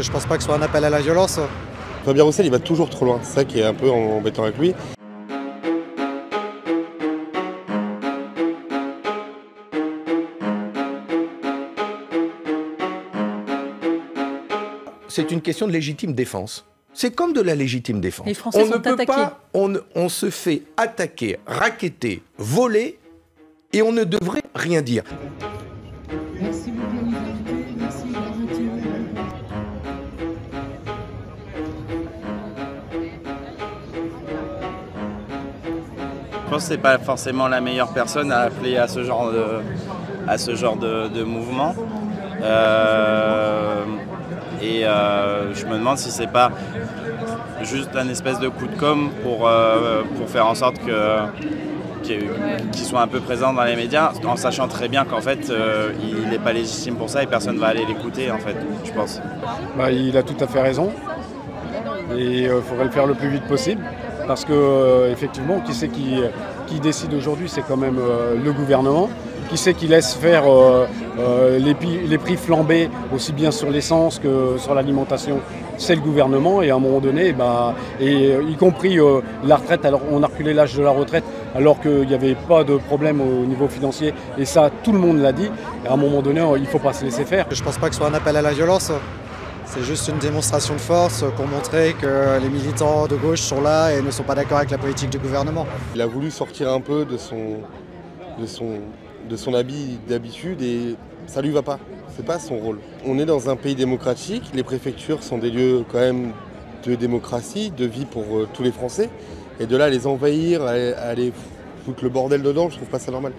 Je pense pas que ce soit un appel à la violence. Fabien Roussel, il va toujours trop loin. C'est ça qui est un peu embêtant avec lui. C'est une question de légitime défense. C'est comme de la légitime défense. Les Français sont attaqués. On se fait attaquer, racketter, voler, et on ne devrait rien dire. Merci beaucoup, les invités. Merci d'avoir été. Je pense que c'est pas forcément la meilleure personne à appeler à ce genre de mouvement. Je me demande si c'est pas juste un espèce de coup de com' pour faire en sorte qu'il soit un peu présent dans les médias, en sachant très bien qu'en fait il n'est pas légitime pour ça et personne ne va aller l'écouter en fait, je pense. Il a tout à fait raison et il faudrait le faire le plus vite possible parce que effectivement, qui c'est qui décide aujourd'hui, c'est quand même le gouvernement. Qui c'est qui laisse faire les prix flamber aussi bien sur l'essence que sur l'alimentation, c'est le gouvernement. Et à un moment donné, y compris la retraite, alors on a reculé l'âge de la retraite alors qu'il n'y avait pas de problème au niveau financier. Et ça, tout le monde l'a dit. Et à un moment donné, il ne faut pas se laisser faire. Je pense pas que ce soit un appel à la violence. C'est juste une démonstration de force pour montrer que les militants de gauche sont là et ne sont pas d'accord avec la politique du gouvernement. Il a voulu sortir un peu de son habit d'habitude et ça lui va pas. C'est pas son rôle. On est dans un pays démocratique, les préfectures sont des lieux quand même de démocratie, de vie pour tous les Français. Et de là, les envahir, aller foutre le bordel dedans, je trouve pas ça normal.